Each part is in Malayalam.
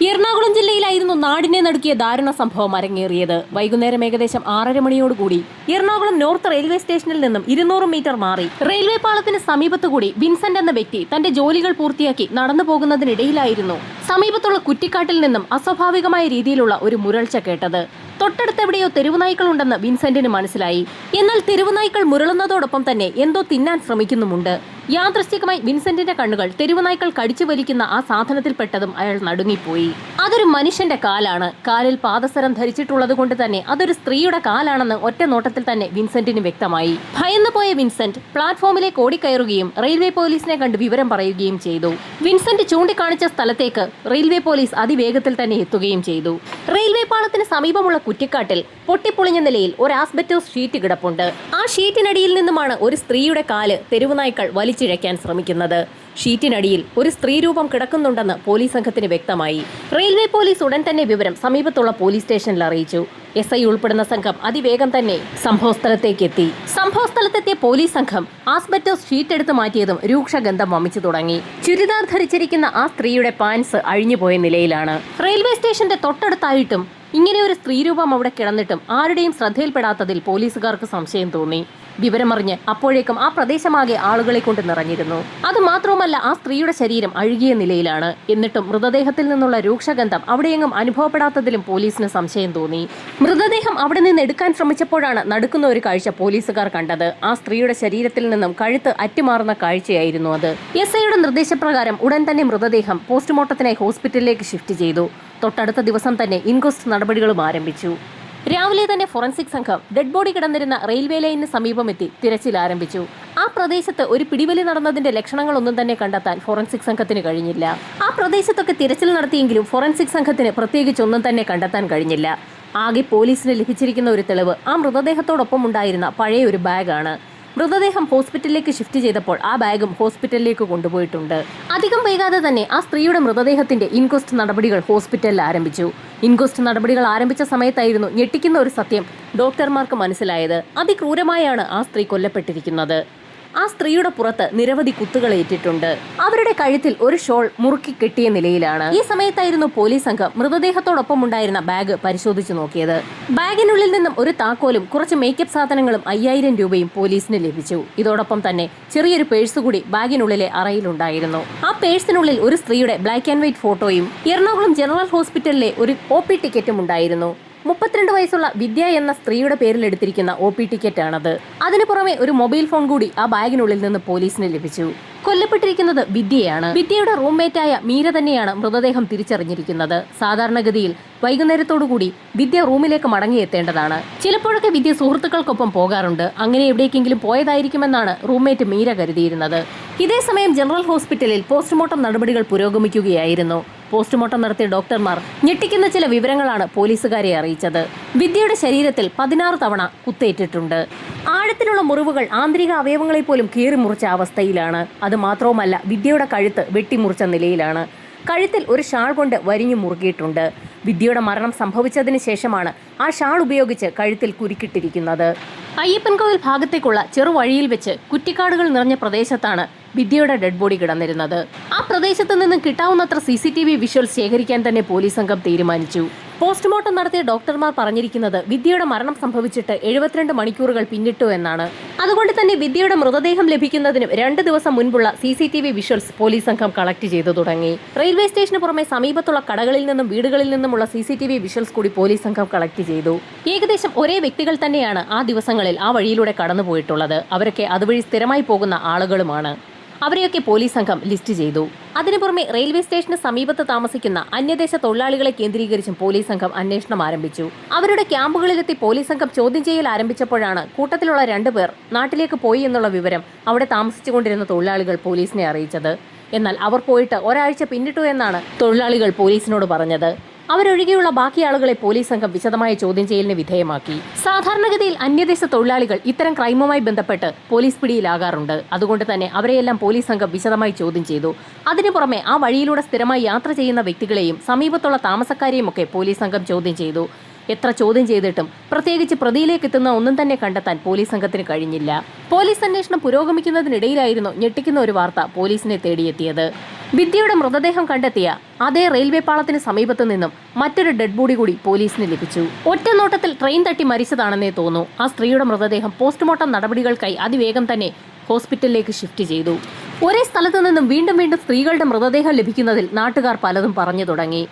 എറണാകുളം ജില്ലയിലായിരുന്നു നാടിനെ നടുക്കിയ ദാരുണ സംഭവം അരങ്ങേറിയത്. വൈകുന്നേരം ഏകദേശം 6:30 മണിയോടുകൂടി എറണാകുളം നോർത്ത് റെയിൽവേ സ്റ്റേഷനിൽ നിന്നും 200 മീറ്റർ മാറി റെയിൽവേ പാളത്തിന് സമീപത്തുകൂടി വിൻസെന്റ് എന്ന വ്യക്തി തന്റെ ജോലികൾ പൂർത്തിയാക്കി നടന്നു പോകുന്നതിനിടയിലായിരുന്നു സമീപത്തുള്ള കുറ്റിക്കാട്ടിൽ നിന്നും അസ്വാഭാവികമായ രീതിയിലുള്ള ഒരു മുരൾച്ച കേട്ടത്. തൊട്ടടുത്തെവിടെയോ തെരുവുനായ്ക്കളുണ്ടെന്ന് വിൻസെന്റിന് മനസ്സിലായി. എന്നാൽ തെരുവുനായ്ക്കൾ മുരളുന്നതോടൊപ്പം തന്നെ എന്തോ തിന്നാൻ ശ്രമിക്കുന്നുമുണ്ട്. യാദൃശ്ചികമായി വിൻസെന്റിന്റെ കണ്ണുകൾ തെരുവുനായ്ക്കൾ കടിച്ചു വലിക്കുന്ന ആ സാധനത്തിൽ പെട്ടതും അയാൾ നടുങ്ങിപ്പോയി. അതൊരു മനുഷ്യന്റെ കാലാണ്. കാലിൽ പാദസരം ധരിച്ചിട്ടുള്ളത് കൊണ്ട് തന്നെ അതൊരു സ്ത്രീയുടെ കാലാണെന്ന് ഒറ്റ നോട്ടത്തിൽ തന്നെ വിൻസെന്റിന് വ്യക്തമായി. ഭയന്നു പോയ വിൻസെന്റ് പ്ലാറ്റ്ഫോമിലേക്ക് ഓടിക്കയറുകയും റെയിൽവേ പോലീസിനെ കണ്ട് വിവരം പറയുകയും ചെയ്തു. വിൻസെന്റ് ചൂണ്ടിക്കാണിച്ച സ്ഥലത്തേക്ക് റെയിൽവേ പോലീസ് അതിവേഗത്തിൽ തന്നെ എത്തുകയും ചെയ്തു. റെയിൽവേ പാളത്തിന് സമീപമുള്ള കുറ്റിക്കാട്ടിൽ പൊട്ടിപ്പൊളിഞ്ഞ നിലയിൽ ഒരു ആസ്ബറ്റോസ് ഷീറ്റ് കിടപ്പുണ്ട്. ആ ഷീറ്റിനടിയിൽ നിന്നുമാണ് ഒരു സ്ത്രീയുടെ കാല് തെരുവുനായ്ക്കൾ വലിച്ചിഴയ്ക്കാൻ ശ്രമിക്കുന്നത്. ഷീറ്റിനടിയിൽ ഒരു സ്ത്രീരൂപം കിടക്കുന്നുണ്ടെന്ന് പോലീസ് സംഘത്തിന് വ്യക്തമായി. റെയിൽവേ പോലീസ് ഉടൻ തന്നെ വിവരം സമീപത്തുള്ള പോലീസ് സ്റ്റേഷനിൽ അറിയിച്ചു. SI ഉൾപ്പെടുന്ന സംഘം അതിവേഗം തന്നെ സംഭവസ്ഥലത്തേക്ക് എത്തി. സംഭവസ്ഥലത്തെത്തിയ പോലീസ് സംഘം ആസ്ബറ്റോസ് ഷീറ്റ് എടുത്ത് മാറ്റിയതും രൂക്ഷഗന്ധം വമിച്ചു തുടങ്ങി. ചുരിദാർ ധരിച്ചിരിക്കുന്ന ആ സ്ത്രീയുടെ പാൻസ് അഴിഞ്ഞുപോയ നിലയിലാണ്. റെയിൽവേ സ്റ്റേഷന്റെ തൊട്ടടുത്തായിട്ടും ഇങ്ങനെ ഒരു സ്ത്രീരൂപം അവിടെ കിടന്നിട്ടും ആരുടെയും ശ്രദ്ധയിൽപ്പെടാത്തതിൽ പോലീസുകാർക്ക് സംശയം തോന്നി. വിവരമറിഞ്ഞ് അപ്പോഴേക്കും ആ പ്രദേശമാകെ ആളുകളെ കൊണ്ട് നിറഞ്ഞിരുന്നു. അതുമാത്രവുമല്ല, ആ സ്ത്രീയുടെ ശരീരം അഴുകിയ നിലയിലാണ്. എന്നിട്ടും മൃതദേഹത്തിൽ നിന്നുള്ള രൂക്ഷഗന്ധം അവിടെയെങ്ങും അനുഭവപ്പെടാത്തതിലും പോലീസിന് സംശയം തോന്നി. മൃതദേഹം അവിടെ നിന്ന് എടുക്കാൻ ശ്രമിച്ചപ്പോഴാണ് നടുക്കുന്ന ഒരു കാഴ്ച പോലീസുകാർ കണ്ടത്. ആ സ്ത്രീയുടെ ശരീരത്തിൽ നിന്നും കഴുത്ത് അറ്റുമാറുന്ന കാഴ്ചയായിരുന്നു അത്. SIയുടെ നിർദ്ദേശപ്രകാരം ഉടൻ തന്നെ മൃതദേഹം പോസ്റ്റ്മോർട്ടത്തിനായി ഹോസ്പിറ്റലിലേക്ക് ഷിഫ്റ്റ് ചെയ്തു. തൊട്ടടുത്ത ദിവസം തന്നെ ഇൻക്വസ്റ്റ് നടപടികളും ആരംഭിച്ചു. രാവിലെ തന്നെ ഫോറൻസിക് സംഘം ഡെഡ് ബോഡി കിടന്നിരുന്ന റെയിൽവേ ലൈനിന് സമീപമെത്തി തിരച്ചിൽ ആരംഭിച്ചു. ആ പ്രദേശത്ത് ഒരു പിടിവലി നടന്നതിന്റെ ലക്ഷണങ്ങളൊന്നും തന്നെ കണ്ടെത്താൻ ഫോറൻസിക് സംഘത്തിന് കഴിഞ്ഞില്ല. ആ പ്രദേശത്തൊക്കെ തിരച്ചിൽ നടത്തിയെങ്കിലും ഫോറൻസിക് സംഘത്തിന് പ്രത്യേകിച്ചൊന്നും തന്നെ കണ്ടെത്താൻ കഴിഞ്ഞില്ല. ആകെ പോലീസിന് ലഭിച്ചിരിക്കുന്ന ഒരു തെളിവ് ആ മൃതദേഹത്തോടൊപ്പം ഉണ്ടായിരുന്ന പഴയ ഒരു ബാഗാണ്. മൃതദേഹം ഹോസ്പിറ്റലിലേക്ക് ഷിഫ്റ്റ് ചെയ്തപ്പോൾ ആ ബാഗും ഹോസ്പിറ്റലിലേക്ക് കൊണ്ടുപോയിട്ടുണ്ട്. അധികം വൈകാതെ തന്നെ ആ സ്ത്രീയുടെ മൃതദേഹത്തിന്റെ ഇൻക്വസ്റ്റ് നടപടികൾ ഹോസ്പിറ്റലിൽ ആരംഭിച്ചു. ഇൻക്വസ്റ്റ് നടപടികൾ ആരംഭിച്ച സമയത്തായിരുന്നു ഞെട്ടിക്കുന്ന ഒരു സത്യം ഡോക്ടർമാർക്ക് മനസ്സിലായത്. അതിക്രൂരമായാണ് ആ സ്ത്രീ കൊല്ലപ്പെട്ടിരിക്കുന്നത്. ആ സ്ത്രീയുടെ പുറത്ത് നിരവധി കുത്തുകൾ ഏറ്റിട്ടുണ്ട്. അവരുടെ കഴുത്തിൽ ഒരു ഷോൾ മുറുക്കി കെട്ടിയ നിലയിലാണ്. ഈ സമയത്തായിരുന്നു പോലീസ് സംഘം മൃതദേഹത്തോടൊപ്പം ഉണ്ടായിരുന്ന ബാഗ് പരിശോധിച്ചു നോക്കിയത്. ബാഗിനുള്ളിൽ നിന്നും ഒരു താക്കോലും കുറച്ച് മേക്കപ്പ് സാധനങ്ങളും 5000 രൂപയും പോലീസിന് ലഭിച്ചു. ഇതോടൊപ്പം തന്നെ ചെറിയൊരു പേഴ്സ് കൂടി ബാഗിനുള്ളിലെ അറയിലുണ്ടായിരുന്നു. ആ പേഴ്സിനുള്ളിൽ ഒരു സ്ത്രീയുടെ ബ്ലാക്ക് ആൻഡ് വൈറ്റ് ഫോട്ടോയും എറണാകുളം ജനറൽ ഹോസ്പിറ്റലിലെ ഒരു OP ടിക്കറ്റും ഉണ്ടായിരുന്നു. 32 വയസ്സുള്ള വിദ്യ എന്ന സ്ത്രീയുടെ പേരിൽ എടുത്തിരിക്കുന്ന OP ടിക്കറ്റാണത്. അതിനു പുറമെ ഒരു മൊബൈൽ ഫോൺ കൂടി ആ ബാഗിനുള്ളിൽ നിന്ന് പോലീസിന് ലഭിച്ചു. കൊല്ലപ്പെട്ടിരിക്കുന്നത് വിദ്യയാണ്. വിദ്യയുടെ റൂംമേറ്റായ മീര തന്നെയാണ് മൃതദേഹം തിരിച്ചറിഞ്ഞിരിക്കുന്നത്. സാധാരണഗതിയിൽ വൈകുന്നേരത്തോടുകൂടി വിദ്യ റൂമിലേക്ക് മടങ്ങിയെത്തേണ്ടതാണ്. ചിലപ്പോഴൊക്കെ വിദ്യ സുഹൃത്തുക്കൾക്കൊപ്പം പോകാറുണ്ട്. അങ്ങനെ എവിടേക്കെങ്കിലും പോയതായിരിക്കുമെന്നാണ് റൂംമേറ്റ് മീര കരുതിയിരുന്നത്. ഇതേസമയം ജനറൽ ഹോസ്പിറ്റലിൽ പോസ്റ്റ്മോർട്ടം നടപടികൾ പുരോഗമിക്കുകയായിരുന്നു. പോസ്റ്റ്മോർട്ടം നടത്തിയ ഡോക്ടർമാർ ഞെട്ടിക്കുന്ന ചില വിവരങ്ങളാണ് പോലീസുകാരെ അറിയിച്ചത്. വിദ്യയുടെ ശരീരത്തിൽ 16 തവണ കുത്തേറ്റിട്ടുണ്ട്. ആഴത്തിലുള്ള മുറിവുകൾ ആന്തരിക അവയവങ്ങളെ പോലും കീറിമുറിച്ച അവസ്ഥയിലാണ്. അത് മാത്രവുമല്ല, വിദ്യയുടെ കഴുത്ത് വെട്ടിമുറിച്ച നിലയിലാണ്. കഴുത്തിൽ ഒരു ഷാൾ കൊണ്ട് വരിഞ്ഞു മുറുകിയിട്ടുണ്ട്. വിദ്യയുടെ മരണം സംഭവിച്ചതിന് ശേഷമാണ് ആ ഷാൾ ഉപയോഗിച്ച് കഴുത്തിൽ കുരുക്കിട്ടിരിക്കുന്നത്. അയ്യപ്പൻകോവിൽ ഭാഗത്തേക്കുള്ള ചെറുവഴിയിൽ വെച്ച് കുറ്റിക്കാടുകൾ നിറഞ്ഞ പ്രദേശത്താണ് വിദ്യയുടെ ഡെഡ് ബോഡി കിടന്നിരുന്നത്. ആ പ്രദേശത്ത് നിന്നും കിട്ടാവുന്നത്ര CCTV വിഷ്വൽസ് ശേഖരിക്കാൻ തന്നെ പോലീസ് സംഘം തീരുമാനിച്ചു. പോസ്റ്റ്മോർട്ടം നടത്തിയ ഡോക്ടർമാർ പറഞ്ഞിരിക്കുന്നത് വിദ്യയുടെ മരണം സംഭവിച്ചിട്ട് 72 മണിക്കൂറുകൾ പിന്നിട്ടു എന്നാണ്. അതുകൊണ്ട് തന്നെ വിദ്യയുടെ മൃതദേഹം ലഭിക്കുന്നതിന് 2 ദിവസം മുൻപുള്ള CCTV വിഷ്വൽസ് പോലീസ് സംഘം കളക്ട് ചെയ്തു തുടങ്ങി. റെയിൽവേ സ്റ്റേഷന് പുറമെ സമീപത്തുള്ള കടകളിൽ നിന്നും വീടുകളിൽ നിന്നുമുള്ള CCTV വിഷ്വൽസ് കൂടി പോലീസ് സംഘം കളക്ട് ചെയ്തു. ഏകദേശം ഒരേ വ്യക്തികൾ തന്നെയാണ് ആ ദിവസങ്ങളിൽ ആ വഴിയിലൂടെ കടന്നുപോയിട്ടുള്ളത്. അവരൊക്കെ അതുവഴി സ്ഥിരമായി പോകുന്ന ആളുകളുമാണ്. അവരെയൊക്കെ പോലീസ് സംഘം ലിസ്റ്റ് ചെയ്തു. അതിനു പുറമെ റെയിൽവേ സ്റ്റേഷന് സമീപത്ത് താമസിക്കുന്ന അന്യദേശ തൊഴിലാളികളെ കേന്ദ്രീകരിച്ചും പോലീസ് സംഘം അന്വേഷണം ആരംഭിച്ചു. അവരുടെ ക്യാമ്പുകളിലെത്തി പോലീസ് സംഘം ചോദ്യം ചെയ്യൽ ആരംഭിച്ചപ്പോഴാണ് കൂട്ടത്തിലുള്ള 2 പേർ നാട്ടിലേക്ക് പോയി എന്നുള്ള വിവരം അവിടെ താമസിച്ചുകൊണ്ടിരുന്ന തൊഴിലാളികൾ പോലീസിനെ അറിയിച്ചത്. എന്നാൽ അവർ പോയിട്ട് ഒരാഴ്ച പിന്നിട്ടു എന്നാണ് തൊഴിലാളികൾ പോലീസിനോട് പറഞ്ഞത്. അവരൊഴികെയുള്ള ബാക്കി ആളുകളെ പോലീസ് സംഘം വിശദമായ ചോദ്യം ചെയ്യലിന് വിധേയമാക്കി. സാധാരണഗതിയിൽ അന്യദേശ തൊഴിലാളികൾ ഇത്തരം ക്രൈമുമായി ബന്ധപ്പെട്ട് പോലീസ് പിടിയിലാകാറുണ്ട്. അതുകൊണ്ട് തന്നെ അവരെയെല്ലാം പോലീസ് സംഘം വിശദമായി ചോദ്യം ചെയ്തു. അതിനു പുറമെ ആ വഴിയിലൂടെ സ്ഥിരമായി യാത്ര ചെയ്യുന്ന വ്യക്തികളെയും സമീപത്തുള്ള താമസക്കാരെയും ഒക്കെ പോലീസ് സംഘം ചോദ്യം ചെയ്തു. എത്ര ചോദ്യം ചെയ്തിട്ടും പ്രത്യേകിച്ച് പ്രതിയിലേക്ക് എത്തുന്ന ഒന്നും തന്നെ കണ്ടെത്താൻ പോലീസ് സംഘത്തിന് കഴിഞ്ഞില്ല. പോലീസ് അന്വേഷണം പുരോഗമിക്കുന്നതിനിടയിലായിരുന്നു ഞെട്ടിക്കുന്ന ഒരു വാർത്ത പോലീസിനെ തേടിയെത്തിയത്. വിദ്യയുടെ മൃതദേഹം കണ്ടെത്തിയ അതേ റെയിൽവേ പാളത്തിന് സമീപത്തു നിന്നും മറ്റൊരു ഡെഡ് ബോഡി കൂടി പോലീസിന് ലഭിച്ചു. ഒറ്റ നോട്ടത്തിൽ ട്രെയിൻ തട്ടി മരിച്ചതാണെന്നേ തോന്നൂ. ആ സ്ത്രീയുടെ മൃതദേഹം പോസ്റ്റ്മോർട്ടം നടപടികൾക്കായി അതിവേഗം തന്നെ ഹോസ്പിറ്റലിലേക്ക് ഷിഫ്റ്റ് ചെയ്തു. ഒരേ സ്ഥലത്തു നിന്നും വീണ്ടും വീണ്ടും സ്ത്രീകളുടെ മൃതദേഹം ലഭിക്കുന്നതിൽ നാട്ടുകാർ പലതും പറഞ്ഞു തുടങ്ങി.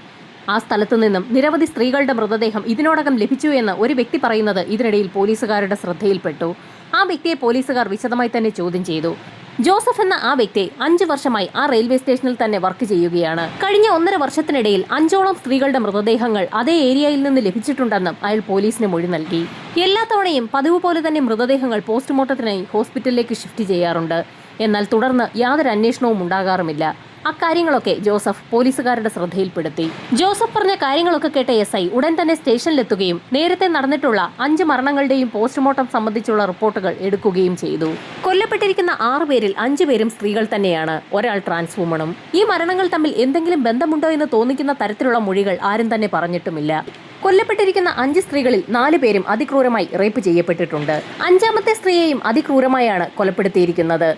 ആ സ്ഥലത്തു നിന്നും നിരവധി സ്ത്രീകളുടെ മൃതദേഹം ഇതിനോടകം ലഭിച്ചു എന്ന് ഒരു വ്യക്തി പറയുന്നത് ഇതിനിടയിൽ പോലീസുകാരുടെ ശ്രദ്ധയിൽപ്പെട്ടു. ആ വ്യക്തിയെ പോലീസുകാർ വിശദമായി തന്നെ ചോദ്യം ചെയ്തു. ജോസഫ് എന്ന ആ വ്യക്തി 5 വർഷമായി ആ റെയിൽവേ സ്റ്റേഷനിൽ തന്നെ വർക്ക് ചെയ്യുകയാണ്. കഴിഞ്ഞ 1.5 വർഷത്തിനിടയിൽ 5ഓളം സ്ത്രീകളുടെ മൃതദേഹങ്ങൾ അതേ ഏരിയയിൽ നിന്ന് ലഭിച്ചിട്ടുണ്ടെന്നും അയാൾ പോലീസിന് മൊഴി നൽകി. എല്ലാ തവണയും പതിവ് പോലെ തന്നെ മൃതദേഹങ്ങൾ പോസ്റ്റ്മോർട്ടത്തിനായി ഹോസ്പിറ്റലിലേക്ക് ഷിഫ്റ്റ് ചെയ്യാറുണ്ട്. എന്നാൽ തുടർന്ന് യാതൊരു അന്വേഷണവും ഉണ്ടാകാറുമില്ല. അക്കാര്യങ്ങളൊക്കെ ജോസഫ് പോലീസുകാരുടെ ശ്രദ്ധയിൽപ്പെടുത്തി. ജോസഫ് പറഞ്ഞ കാര്യങ്ങളൊക്കെ കേട്ട SI ഉടൻ തന്നെ സ്റ്റേഷനിലെത്തുകയും നേരത്തെ നടന്നിട്ടുള്ള 5 മരണങ്ങളുടെയും പോസ്റ്റ്മോർട്ടം സംബന്ധിച്ചുള്ള റിപ്പോർട്ടുകൾ എടുക്കുകയും ചെയ്തു. കൊല്ലപ്പെട്ടിരിക്കുന്ന 6 പേരിൽ 5 പേരും സ്ത്രീകൾ തന്നെയാണ്. ഒരാൾ ട്രാൻസ് വുമണും. ഈ മരണങ്ങൾ തമ്മിൽ എന്തെങ്കിലും ബന്ധമുണ്ടോ എന്ന് തോന്നിക്കുന്ന തരത്തിലുള്ള മൊഴികൾ ആരും തന്നെ പറഞ്ഞിട്ടുമില്ല. കൊല്ലപ്പെട്ടിരിക്കുന്ന 5 സ്ത്രീകളിൽ 4 പേരും അതിക്രൂരമായി റേപ്പ് ചെയ്യപ്പെട്ടിട്ടുണ്ട്. 5ാമത്തെ സ്ത്രീയെയും അതിക്രൂരമായാണ് കൊലപ്പെടുത്തിയിരിക്കുന്നത്.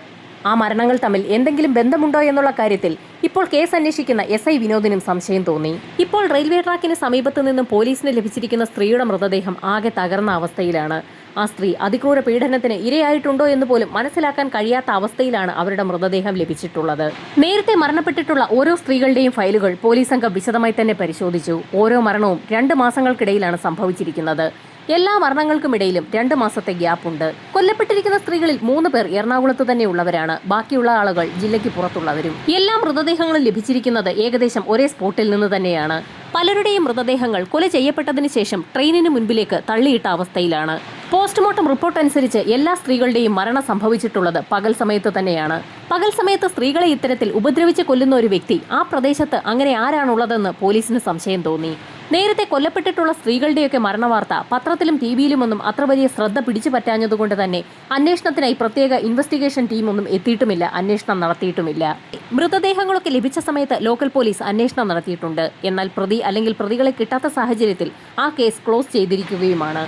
ആ മരണങ്ങൾ തമ്മിൽ എന്തെങ്കിലും ബന്ധമുണ്ടോ എന്നുള്ള കാര്യത്തിൽ ഇപ്പോൾ കേസ് അന്വേഷിക്കുന്ന SI വിനോദിനും സംശയം തോന്നി. ഇപ്പോൾ റെയിൽവേ ട്രാക്കിന് സമീപത്തു നിന്നും പോലീസിന് ലഭിച്ചിരിക്കുന്ന സ്ത്രീയുടെ മൃതദേഹം ആകെ തകർന്ന അവസ്ഥയിലാണ്. ആ സ്ത്രീ അതിക്രൂര പീഡനത്തിന് ഇരയായിട്ടുണ്ടോ എന്ന് പോലും മനസ്സിലാക്കാൻ കഴിയാത്ത അവസ്ഥയിലാണ് അവരുടെ മൃതദേഹം ലഭിച്ചിട്ടുള്ളത്. നേരത്തെ മരണപ്പെട്ടിട്ടുള്ള ഓരോ സ്ത്രീകളുടെയും ഫയലുകൾ പോലീസ് സംഘം വിശദമായി തന്നെ പരിശോധിച്ചു. ഓരോ മരണവും 2 മാസങ്ങൾക്കിടയിലാണ് സംഭവിച്ചിരിക്കുന്നത്. എല്ലാ മരണങ്ങൾക്കുമിടയിലും 2 മാസത്തെ ഗ്യാപ്പുണ്ട്. കൊല്ലപ്പെട്ടിരിക്കുന്ന സ്ത്രീകളിൽ 3 പേർ എറണാകുളത്ത് തന്നെ ഉള്ളവരാണ്. ബാക്കിയുള്ള ആളുകൾ ജില്ലയ്ക്ക് പുറത്തുള്ളവരും. എല്ലാ മൃതദേഹങ്ങളും ലഭിച്ചിരിക്കുന്നത് ഏകദേശം ഒരേ സ്പോട്ടിൽ നിന്ന് തന്നെയാണ്. പലരുടെയും മൃതദേഹങ്ങൾ കൊല ചെയ്യപ്പെട്ടതിന് ശേഷം ട്രെയിനിന് മുൻപിലേക്ക് തള്ളിയിട്ട അവസ്ഥയിലാണ്. പോസ്റ്റ്മോർട്ടം റിപ്പോർട്ട് അനുസരിച്ച് എല്ലാ സ്ത്രീകളുടെയും മരണം സംഭവിച്ചിട്ടുള്ളത് പകൽ സമയത്ത് തന്നെയാണ്. പകൽ സമയത്ത് സ്ത്രീകളെ ഇത്തരത്തിൽ ഉപദ്രവിച്ച് കൊല്ലുന്ന ഒരു വ്യക്തി ആ പ്രദേശത്ത് അങ്ങനെ ആരാണുള്ളതെന്ന് പോലീസിന് സംശയം തോന്നി. നേരത്തെ കൊല്ലപ്പെട്ടിട്ടുള്ള സ്ത്രീകളുടെയൊക്കെ മരണവാർത്ത പത്രത്തിലും TVയിലുമൊന്നും അത്ര വലിയ ശ്രദ്ധ പിടിച്ചു പറ്റാഞ്ഞതുകൊണ്ട് തന്നെ അന്വേഷണത്തിനായി പ്രത്യേക ഇൻവെസ്റ്റിഗേഷൻ ടീമൊന്നും എത്തിയിട്ടുമില്ല, അന്വേഷണം നടത്തിയിട്ടുമില്ല. മൃതദേഹങ്ങളൊക്കെ ലഭിച്ച സമയത്ത് ലോക്കൽ പോലീസ് അന്വേഷണം നടത്തിയിട്ടുണ്ട്. എന്നാൽ പ്രതി അല്ലെങ്കിൽ പ്രതികളെ കിട്ടാത്ത സാഹചര്യത്തിൽ ആ കേസ് ക്ലോസ് ചെയ്തിരിക്കുകയുമാണ്.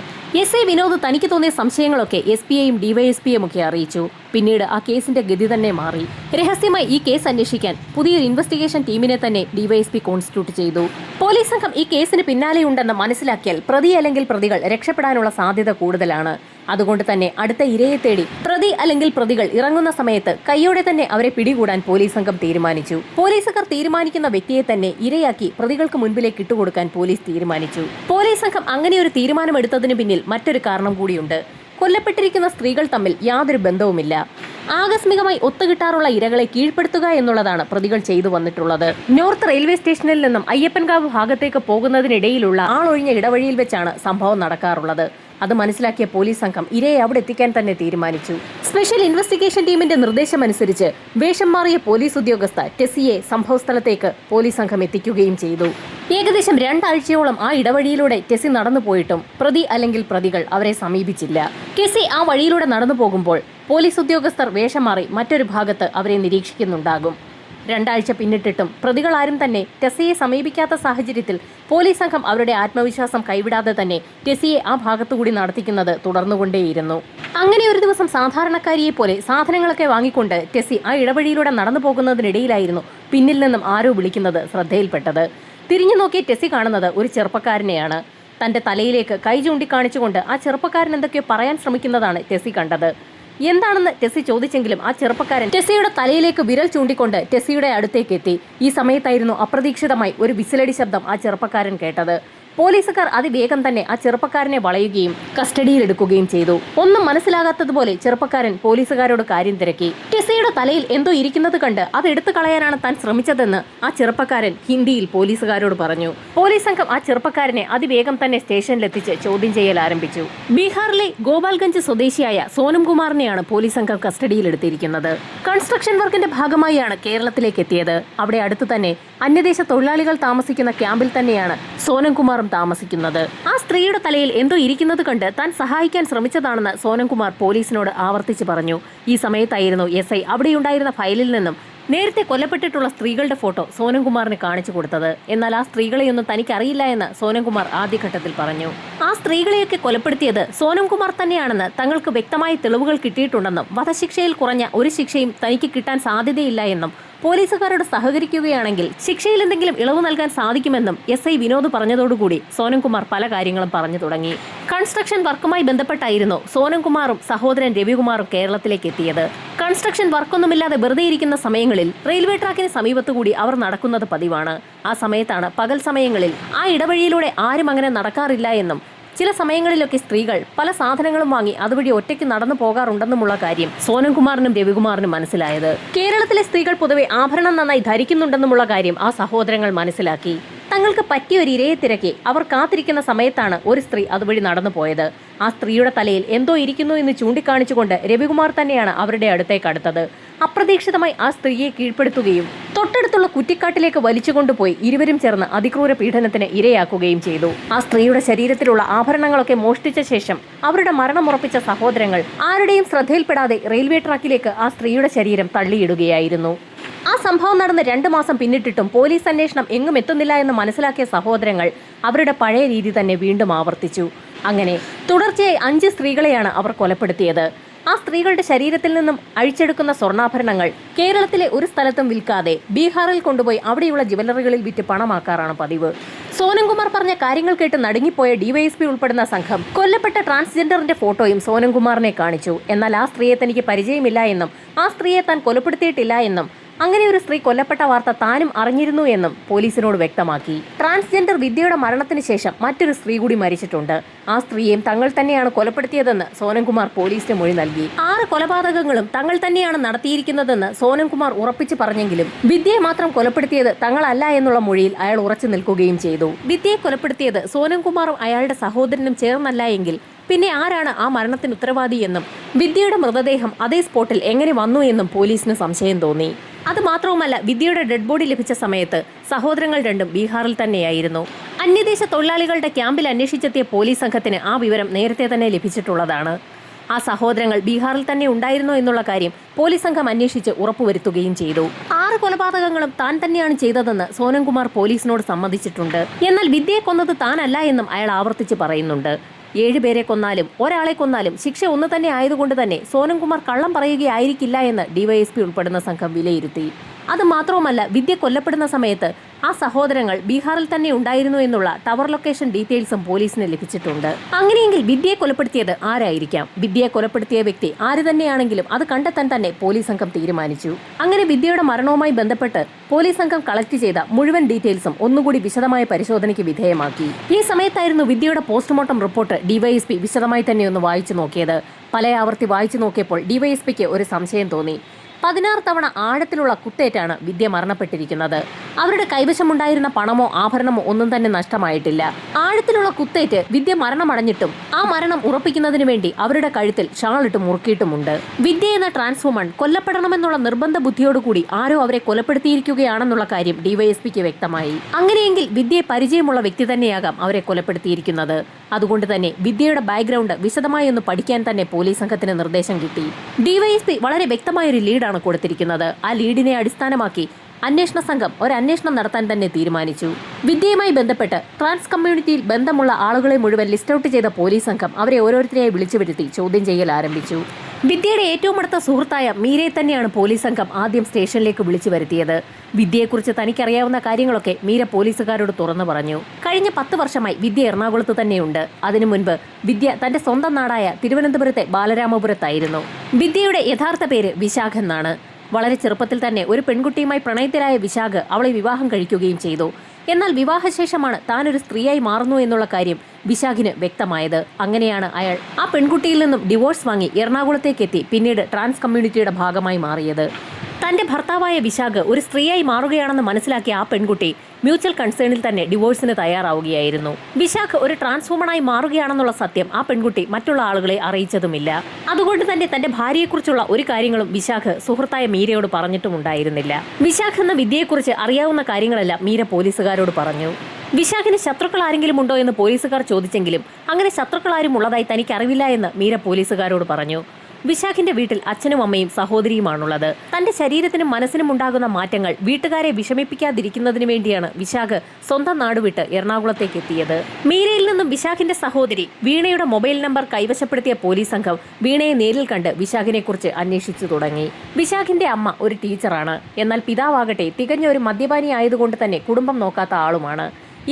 SI വിനോദ് തനിക്ക് തോന്നിയ സംശയങ്ങളൊക്കെ SPയെയും DYSPയെയും ഒക്കെ അറിയിച്ചു. പിന്നീട് ആ കേസിന്റെ ഗതി തന്നെ മാറി. രഹസ്യമായി ഈ കേസ് അന്വേഷിക്കാൻ പുതിയൊരു ഇൻവെസ്റ്റിഗേഷൻ ടീമിനെ തന്നെ DYSP കോൺസ്റ്റിറ്റ്യൂട്ട് ചെയ്തു. പോലീസ് സംഘം ഈ കേസിന് പിന്നാലെയുണ്ടെന്ന് മനസ്സിലാക്കിയാൽ പ്രതി അല്ലെങ്കിൽ പ്രതികൾ രക്ഷപ്പെടാനുള്ള സാധ്യത കൂടുതലാണ്. അതുകൊണ്ട് തന്നെ അടുത്ത ഇരയെ തേടി പ്രതി അല്ലെങ്കിൽ പ്രതികൾ ഇറങ്ങുന്ന സമയത്ത് കൈയോടെ തന്നെ അവരെ പിടികൂടാൻ പോലീസ് സംഘം തീരുമാനിച്ചു. പോലീസുകാർ തീരുമാനിക്കുന്ന വ്യക്തിയെ തന്നെ ഇരയാക്കി പ്രതികൾക്ക് മുൻപിലേക്ക് ഇട്ടുകൊടുക്കാൻ പോലീസ് തീരുമാനിച്ചു. പോലീസ് സംഘം അങ്ങനെ ഒരു തീരുമാനമെടുത്തതിന് പിന്നിൽ മറ്റൊരു കാരണം കൂടിയുണ്ട്. കൊല്ലപ്പെട്ടിരിക്കുന്ന സ്ത്രീകൾ തമ്മിൽ യാതൊരു ബന്ധവുമില്ല. ആകസ്മികമായി ഒത്തുകിട്ടാറുള്ള ഇരകളെ കീഴ്പ്പെടുത്തുക എന്നുള്ളതാണ് പ്രതികൾ ചെയ്തു വന്നിട്ടുള്ളത്. നോർത്ത് റെയിൽവേ സ്റ്റേഷനിൽ നിന്നും അയ്യപ്പൻകാവ് ഭാഗത്തേക്ക് പോകുന്നതിനിടയിലുള്ള ആളൊഴിഞ്ഞ ഇടവഴിയിൽ വെച്ചാണ് സംഭവം നടക്കാറുള്ളത്. അത് മനസ്സിലാക്കിയ പോലീസ് സംഘം ഇരയെ അവിടെ എത്തിക്കാൻ തന്നെ തീരുമാനിച്ചു. സ്പെഷ്യൽ ഇൻവെസ്റ്റിഗേഷൻ ടീമിന്റെ നിർദ്ദേശമനുസരിച്ച് വേഷം മാറിയ പോലീസ് ഉദ്യോഗസ്ഥ ടെസ്സിയെ സംഭവസ്ഥലത്തേക്ക് പോലീസ് സംഘം എത്തിക്കുകയും ചെയ്തു. ഏകദേശം 2 ആഴ്ചയോളം ആ ഇടവഴിയിലൂടെ ടെസ്സി നടന്നു പോയിട്ടും പ്രതി അല്ലെങ്കിൽ പ്രതികൾ അവരെ സമീപിച്ചില്ല. ടെസ്സി ആ വഴിയിലൂടെ നടന്നു പോകുമ്പോൾ പോലീസ് ഉദ്യോഗസ്ഥർ വേഷം മാറി മറ്റൊരു ഭാഗത്ത് അവരെ നിരീക്ഷിക്കുന്നുണ്ടാകും. 2 ആഴ്ച പിന്നിട്ടിട്ടും പ്രതികളാരും തന്നെ ടെസ്സിയെ സമീപിക്കാത്ത സാഹചര്യത്തിൽ പോലീസ് സംഘം അവരുടെ ആത്മവിശ്വാസം കൈവിടാതെ തന്നെ ടെസ്സിയെ ആ ഭാഗത്തുകൂടി നടത്തിക്കുന്നത് തുടർന്നുകൊണ്ടേയിരുന്നു. അങ്ങനെ ഒരു ദിവസം സാധാരണക്കാരിയെ പോലെ സാധനങ്ങളൊക്കെ വാങ്ങിക്കൊണ്ട് ടെസ്സി ആ ഇടവഴിയിലൂടെ നടന്നു പോകുന്നതിനിടയിലായിരുന്നു പിന്നിൽ നിന്നും ആരോ വിളിക്കുന്നത് ശ്രദ്ധയിൽപ്പെട്ടത്. തിരിഞ്ഞു നോക്കി ടെസ്സി കാണുന്നത് ഒരു ചെറുപ്പക്കാരനെയാണ്. തന്റെ തലയിലേക്ക് കൈ ചൂണ്ടിക്കാണിച്ചുകൊണ്ട് ആ ചെറുപ്പക്കാരൻ എന്തൊക്കെയോ പറയാൻ ശ്രമിക്കുന്നതാണ് ടെസ്സി കണ്ടത്. എന്താണെന്ന് ടെസ്സി ചോദിച്ചെങ്കിലും ആ ചെറുപ്പക്കാരൻ ടെസ്സിയുടെ തലയിലേക്ക് വിരൽ ചൂണ്ടിക്കൊണ്ട് ടെസ്സിയുടെ അടുത്തേക്ക് എത്തി. ഈ സമയത്തായിരുന്നു അപ്രതീക്ഷിതമായി ഒരു വിസിലടി ശബ്ദം ആ ചെറുപ്പക്കാരൻ കേട്ടത്. പോലീസുകാർ അതിവേഗം തന്നെ ആ ചെറുപ്പക്കാരനെ വളയുകയും കസ്റ്റഡിയിലെടുക്കുകയും ചെയ്തു. ഒന്നും മനസ്സിലാകാത്തതുപോലെ ചെറുപ്പക്കാരൻ പോലീസുകാരോട് കാര്യം തിരക്കി. ടെസ്സിയുടെ തലയിൽ എന്തോ ഇരിക്കുന്നത് കണ്ട് അത് എടുത്തു കളയാനാണ് താൻ ശ്രമിച്ചതെന്ന് ആ ചെറുപ്പക്കാരൻ ഹിന്ദിയിൽ പോലീസുകാരോട് പറഞ്ഞു. പോലീസ് സംഘം ആ ചെറുപ്പക്കാരനെ അതിവേഗം തന്നെ സ്റ്റേഷനിലെത്തിച്ച് ചോദ്യം ചെയ്യൽ ആരംഭിച്ചു. ബീഹാറിലെ ഗോപാൽഗഞ്ച് സ്വദേശിയായ സോനം കുമാറിനെയാണ് പോലീസ് സംഘം കസ്റ്റഡിയിലെടുത്തിരിക്കുന്നത്. കൺസ്ട്രക്ഷൻ വർക്കിന്റെ ഭാഗമായാണ് കേരളത്തിലേക്ക് എത്തിയത്. അവിടെ അടുത്തു തന്നെ അന്യദേശ തൊഴിലാളികൾ താമസിക്കുന്ന ക്യാമ്പിൽ തന്നെയാണ് സോനം കുമാറും താമസിക്കുന്നത്. ആ സ്ത്രീയുടെ തലയിൽ എന്തോ ഇരിക്കുന്നത് കണ്ട് താൻ സഹായിക്കാൻ ശ്രമിച്ചതാണെന്ന് സോനം കുമാർ പോലീസിനോട് ആവർത്തിച്ച് പറഞ്ഞു. ഈ സമയത്തായിരുന്നു SI അവിടെയുണ്ടായിരുന്ന ഫയലിൽ നിന്നും നേരത്തെ കൊല്ലപ്പെട്ടിട്ടുള്ള സ്ത്രീകളുടെ ഫോട്ടോ സോനംകുമാറിന് കാണിച്ചു കൊടുത്തത്. എന്നാൽ ആ സ്ത്രീകളെയൊന്നും തനിക്കറിയില്ല എന്ന് സോനംകുമാർ ആദ്യഘട്ടത്തിൽ പറഞ്ഞു. ആ സ്ത്രീകളെയൊക്കെ കൊലപ്പെടുത്തിയത് സോനംകുമാർ തന്നെയാണെന്ന് തങ്ങൾക്ക് വ്യക്തമായ തെളിവുകൾ കിട്ടിയിട്ടുണ്ടെന്നും വധശിക്ഷയിൽ കുറഞ്ഞ ഒരു ശിക്ഷയും തനിക്ക് കിട്ടാൻ സാധ്യതയില്ല എന്നും പോലീസുകാരോട് സഹകരിക്കുകയാണെങ്കിൽ ശിക്ഷയിൽ എന്തെങ്കിലും ഇളവ് നൽകാൻ സാധിക്കുമെന്നും SI വിനോദ് പറഞ്ഞതോടുകൂടി സോനംകുമാർ പല കാര്യങ്ങളും പറഞ്ഞു തുടങ്ങി. കൺസ്ട്രക്ഷൻ വർക്കുമായി ബന്ധപ്പെട്ടായിരുന്നു സോനംകുമാറും സഹോദരൻ രവികുമാറും കേരളത്തിലേക്ക് എത്തിയത്. കൺസ്ട്രക്ഷൻ വർക്കൊന്നുമില്ലാതെ വെറുതെ ഇരിക്കുന്ന സമയങ്ങളിൽ റെയിൽവേ ട്രാക്കിന് സമീപത്തുകൂടി അവർ നടക്കുന്നത് പതിവാണ്. ആ സമയത്താണ് പകൽ സമയങ്ങളിൽ ആ ഇടവഴിയിലൂടെ ആരും അങ്ങനെ നടക്കാറില്ല എന്നും ചില സമയങ്ങളിലൊക്കെ സ്ത്രീകൾ പല സാധനങ്ങളും വാങ്ങി അതുവഴി ഒറ്റയ്ക്ക് നടന്നു പോകാറുണ്ടെന്നുമുള്ള കാര്യം സോനംകുമാറിനും രവികുമാറിനും മനസ്സിലായത്. കേരളത്തിലെ സ്ത്രീകൾ പൊതുവെ ആഭരണം നന്നായി ധരിക്കുന്നുണ്ടെന്നുമുള്ള കാര്യം ആ സഹോദരങ്ങൾ മനസ്സിലാക്കി. തങ്ങൾക്ക് പറ്റിയ ഒരു ഇരയെ തിരക്കി അവർ കാത്തിരിക്കുന്ന സമയത്താണ് ഒരു സ്ത്രീ അതുവഴി നടന്നു പോയത്. ആ സ്ത്രീയുടെ തലയിൽ എന്തോ ഇരിക്കുന്നു എന്ന് ചൂണ്ടിക്കാണിച്ചുകൊണ്ട് രവികുമാർ തന്നെയാണ് അവരുടെ അടുത്തേക്ക് അടുത്തത്. അപ്രതീക്ഷിതമായി ആ സ്ത്രീയെ കീഴ്പ്പെടുത്തുകയും തൊട്ടടുത്തുള്ള കുറ്റിക്കാട്ടിലേക്ക് വലിച്ചുകൊണ്ടുപോയി ഇരുവരും ചേർന്ന് അതിക്രൂര പീഡനത്തിന് ഇരയാക്കുകയും ചെയ്തു. ആ സ്ത്രീയുടെ ശരീരത്തിലുള്ള ആഭരണങ്ങളൊക്കെ മോഷ്ടിച്ച ശേഷം അവരുടെ മരണമുറപ്പിച്ച സഹോദരങ്ങൾ ആരുടെയും ശ്രദ്ധയിൽപ്പെടാതെ റെയിൽവേ ട്രാക്കിലേക്ക് ആ സ്ത്രീയുടെ ശരീരം തള്ളിയിടുകയായിരുന്നു. ആ സംഭവം നടന്ന് 2 മാസം പിന്നിട്ടിട്ടും പോലീസ് അന്വേഷണം എങ്ങും എത്തുന്നില്ല എന്ന് മനസ്സിലാക്കിയ സഹോദരങ്ങൾ അവരുടെ പഴയ രീതി തന്നെ വീണ്ടും ആവർത്തിച്ചു. അങ്ങനെ തുടർച്ചയായി 5 സ്ത്രീകളെയാണ് അവർ കൊലപ്പെടുത്തിയത്. ആ സ്ത്രീകളുടെ ശരീരത്തിൽ നിന്നും അഴിച്ചെടുക്കുന്ന സ്വർണ്ണാഭരണങ്ങൾ കേരളത്തിലെ ഒരു സ്ഥലത്തും വിൽക്കാതെ ബീഹാറിൽ കൊണ്ടുപോയി അവിടെയുള്ള ജ്വല്ലറികളിൽ വിറ്റ് പണമാക്കാറാണ് പതിവ്. സോനംകുമാർ പറഞ്ഞ കാര്യങ്ങൾ കേട്ട് നടുങ്ങിപ്പോയ DYSP ഉൾപ്പെടുന്ന സംഘം കൊല്ലപ്പെട്ട ട്രാൻസ്ജെൻഡറിന്റെ ഫോട്ടോയും സോനംകുമാറിനെ കാണിച്ചു. എന്നാൽ ആ സ്ത്രീയെ തനിക്ക് പരിചയമില്ല എന്നും ആ സ്ത്രീയെ താൻ കൊലപ്പെടുത്തിയിട്ടില്ല എന്നും അങ്ങനെ ഒരു സ്ത്രീ കൊല്ലപ്പെട്ട വാർത്ത താനും അറിഞ്ഞിരുന്നു എന്നും പോലീസിനോട് വ്യക്തമാക്കി. ട്രാൻസ്ജെൻഡർ വിദ്യയുടെ മരണത്തിന് ശേഷം മറ്റൊരു സ്ത്രീ കൂടി മരിച്ചിട്ടുണ്ട്. ആ സ്ത്രീയെയും തങ്ങൾ തന്നെയാണ് കൊലപ്പെടുത്തിയതെന്ന് സോനംകുമാർ പോലീസിന് മൊഴി നൽകി. 6 കൊലപാതകങ്ങളും തങ്ങൾ തന്നെയാണ് നടത്തിയിരിക്കുന്നതെന്ന് സോനംകുമാർ ഉറപ്പിച്ചു പറഞ്ഞെങ്കിലും വിദ്യയെ മാത്രം കൊലപ്പെടുത്തിയത് തങ്ങളല്ല എന്നുള്ള മൊഴിയിൽ അയാൾ ഉറച്ചു നിൽക്കുകയും ചെയ്തു. വിദ്യയെ കൊലപ്പെടുത്തിയത് സോനംകുമാറും അയാളുടെ സഹോദരനും ചേർന്നല്ല എങ്കിൽ പിന്നെ ആരാണ് ആ മരണത്തിന് ഉത്തരവാദിയെന്നും വിദ്യയുടെ മൃതദേഹം അതേ സ്പോട്ടിൽ എങ്ങനെ വന്നു എന്നും പോലീസിന് സംശയം തോന്നി. അത് മാത്രവുമല്ല, വിദ്യയുടെ ഡെഡ് ബോഡി ലഭിച്ച സമയത്ത് സഹോദരങ്ങൾ രണ്ടും ബീഹാറിൽ തന്നെയായിരുന്നു. അന്യദേശ തൊഴിലാളികളുടെ ക്യാമ്പിൽ അന്വേഷിച്ചെത്തിയ പോലീസ് സംഘത്തിന് ആ വിവരം നേരത്തെ തന്നെ ലഭിച്ചിട്ടുള്ളതാണ്. ആ സഹോദരങ്ങൾ ബീഹാറിൽ തന്നെ ഉണ്ടായിരുന്നോ എന്നുള്ള കാര്യം പോലീസ് സംഘം അന്വേഷിച്ച് ഉറപ്പുവരുത്തുകയും ചെയ്തു. 6 കൊലപാതകങ്ങളും താൻ തന്നെയാണ് ചെയ്തതെന്ന് സോനംകുമാർ പോലീസിനോട് സമ്മതിച്ചിട്ടുണ്ട്. എന്നാൽ വിദ്യയെ കൊന്നത് താനല്ല എന്നും അയാൾ ആവർത്തിച്ച് പറയുന്നുണ്ട്. 7 പേരെ കൊന്നാലും ഒരാളെ കൊന്നാലും ശിക്ഷ ഒന്ന് തന്നെ ആയതുകൊണ്ട് തന്നെ സോനംകുമാർ കള്ളം പറയുകയായിരിക്കില്ല എന്ന് DYSP ഉൾപ്പെടുന്ന സംഘം വിലയിരുത്തി. അത് മാത്രവുമല്ല, വിദ്യ കൊല്ലപ്പെടുന്ന സമയത്ത് ആ സഹോദരങ്ങൾ ബീഹാറിൽ തന്നെ ഉണ്ടായിരുന്നു എന്നുള്ള ടവർ ലൊക്കേഷൻ ഡീറ്റെയിൽസും പോലീസിന് ലഭിച്ചിട്ടുണ്ട്. അങ്ങനെയെങ്കിൽ വിദ്യയെ കൊലപ്പെടുത്തിയത് ആരായിരിക്കാം? വിദ്യയെ കൊലപ്പെടുത്തിയ വ്യക്തി ആര് തന്നെയാണെങ്കിലും അത് കണ്ടെത്താൻ തന്നെ പോലീസ് സംഘം തീരുമാനിച്ചു. അങ്ങനെ വിദ്യയുടെ മരണവുമായി ബന്ധപ്പെട്ട് പോലീസ് സംഘം കളക്ട് ചെയ്ത മുഴുവൻ ഡീറ്റെയിൽസും ഒന്നുകൂടി വിശദമായ പരിശോധനയ്ക്ക് വിധേയമാക്കി. ഈ സമയത്തായിരുന്നു വിദ്യയുടെ പോസ്റ്റ്മോർട്ടം റിപ്പോർട്ട് DYSP വിശദമായി തന്നെ ഒന്ന് വായിച്ചു നോക്കിയത്. പല ആവർത്തി വായിച്ചു നോക്കിയപ്പോൾ DYSPക്ക് ഒരു സംശയം തോന്നി. 16 തവണ ആഴത്തിലുള്ള കുത്തേറ്റാണ് വിദ്യ മരണപ്പെട്ടിരിക്കുന്നത്. അവരുടെ കൈവശമുണ്ടായിരുന്ന പണമോ ആഭരണമോ ഒന്നും തന്നെ നഷ്ടമായിട്ടില്ല. ആഴത്തിലുള്ള കുത്തേറ്റ് വിദ്യ മരണമടഞ്ഞിട്ടും ആ മരണം ഉറപ്പിക്കുന്നതിന് വേണ്ടി അവരുടെ കഴുത്തിൽ ഷാളിട്ട് മുറുക്കിയിട്ടുമുണ്ട്. വിദ്യ എന്ന ട്രാൻസ് വുമൺ കൊല്ലപ്പെടണമെന്നുള്ള നിർബന്ധ ബുദ്ധിയോടുകൂടി ആരോ അവരെ കൊലപ്പെടുത്തിയിരിക്കുകയാണെന്നുള്ള കാര്യം DYSPക്ക് വ്യക്തമായി. അങ്ങനെയെങ്കിൽ വിദ്യയെ പരിചയമുള്ള വ്യക്തി തന്നെയാകാം അവരെ കൊലപ്പെടുത്തിയിരിക്കുന്നത്. അതുകൊണ്ട് തന്നെ വിദ്യയുടെ ബാക്ക്ഗ്രൗണ്ട് വിശദമായി ഒന്ന് പഠിക്കാൻ തന്നെ പോലീസ് സംഘത്തിന് നിർദ്ദേശം കിട്ടി. DYSP വളരെ വ്യക്തമായൊരു ലീഡാണ് കൊടുത്തിരിക്കുന്നത്. ആ ലീഡിനെ അടിസ്ഥാനമാക്കി അന്വേഷണ സംഘം ഒരു അന്വേഷണം നടത്താൻ തന്നെ തീരുമാനിച്ചു. വിദ്യയുമായി ബന്ധപ്പെട്ട് ട്രാൻസ് കമ്മ്യൂണിറ്റിയിൽ ബന്ധമുള്ള ആളുകളെ മുഴുവൻ ലിസ്റ്റ് ഔട്ട് ചെയ്ത പോലീസ് സംഘം അവരെ ഓരോരുത്തരെയായി വിളിച്ചു വരുത്തി ചോദ്യം ചെയ്യൽ ആരംഭിച്ചു. വിദ്യയുടെ ഏറ്റവും അടുത്ത സുഹൃത്തായ മീരയെ തന്നെയാണ് പോലീസ് സംഘം ആദ്യം സ്റ്റേഷനിലേക്ക് വിളിച്ചു വരുത്തിയത്. വിദ്യയെക്കുറിച്ച് തനിക്കറിയാവുന്ന കാര്യങ്ങളൊക്കെ മീര പോലീസുകാരോട് തുറന്നു പറഞ്ഞു. കഴിഞ്ഞ 10 വർഷമായി വിദ്യ എറണാകുളത്ത് തന്നെയുണ്ട്. അതിനു മുൻപ് വിദ്യ തന്റെ സ്വന്തം നാടായ തിരുവനന്തപുരത്തെ ബാലരാമപുരത്തായിരുന്നു. വിദ്യയുടെ യഥാർത്ഥ പേര് വിശാഖ് എന്നാണ്. വളരെ ചെറുപ്പത്തിൽ തന്നെ ഒരു പെൺകുട്ടിയുമായി പ്രണയത്തിലായ വിശാഖ് അവളെ വിവാഹം കഴിക്കുകയും ചെയ്തു. എന്നാൽ വിവാഹശേഷമാണ് താനൊരു സ്ത്രീയായി മാറുന്നു എന്നുള്ള കാര്യം വിശാഖിന് വ്യക്തമായത്. അങ്ങനെയാണ് അയാൾ ആ പെൺകുട്ടിയിൽ നിന്നും ഡിവോഴ്സ് വാങ്ങി എറണാകുളത്തേക്കെത്തി പിന്നീട് ട്രാൻസ് കമ്മ്യൂണിറ്റിയുടെ ഭാഗമായി മാറിയത്. തന്റെ ഭർത്താവായ വിശാഖ് ഒരു സ്ത്രീയായി മാറുകയാണെന്ന് മനസ്സിലാക്കിയ ആ പെൺകുട്ടി മ്യൂച്വൽ കൺസേണിൽ തന്നെ ഡിവോഴ്സിന് തയ്യാറാവുകയായിരുന്നു. വിശാഖ് ഒരു ട്രാൻസ് വുമണായി മാറുകയാണെന്നുള്ള സത്യം ആ പെൺകുട്ടി മറ്റുള്ള ആളുകളെ അറിയിച്ചതുമില്ല. അതുകൊണ്ട് തന്നെ തന്റെ ഭാര്യയെക്കുറിച്ചുള്ള ഒരു കാര്യങ്ങളും വിശാഖ് സുഹൃത്തായ മീരയോട് പറഞ്ഞിട്ടുമുണ്ടായിരുന്നില്ല. വിശാഖ് എന്ന വിദ്യയെക്കുറിച്ച് അറിയാവുന്ന കാര്യങ്ങളെല്ലാം മീര പോലീസുകാരോട് പറഞ്ഞു. വിശാഖിന് ശത്രുക്കൾ ആരെങ്കിലും ഉണ്ടോ എന്ന് പോലീസുകാർ ചോദിച്ചെങ്കിലും അങ്ങനെ ശത്രുക്കൾ ആരും ഉള്ളതായി തനിക്ക് അറിവില്ല എന്ന് മീര പോലീസുകാരോട് പറഞ്ഞു. വിശാഖിന്റെ വീട്ടിൽ അച്ഛനും അമ്മയും സഹോദരിയുമാണുള്ളത്. തന്റെ ശരീരത്തിനും മനസ്സിനും ഉണ്ടാകുന്ന മാറ്റങ്ങൾ വീട്ടുകാരെ വിഷമിപ്പിക്കാതിരിക്കുന്നതിന് വേണ്ടിയാണ് വിശാഖ് സ്വന്തം നാട് വിട്ട് എറണാകുളത്തേക്ക് എത്തിയത്. മീരയിൽ നിന്നും വിശാഖിന്റെ സഹോദരി വീണയുടെ മൊബൈൽ നമ്പർ കൈവശപ്പെടുത്തിയ പോലീസ് സംഘം വീണയെ നേരിൽ കണ്ട് വിശാഖിനെ കുറിച്ച് അന്വേഷിച്ചു തുടങ്ങി. വിശാഖിന്റെ അമ്മ ഒരു ടീച്ചറാണ്. എന്നാൽ പിതാവാകട്ടെ തികഞ്ഞ ഒരു മദ്യപാനി ആയതുകൊണ്ട് തന്നെ കുടുംബം നോക്കാത്ത ആളുമാണ്.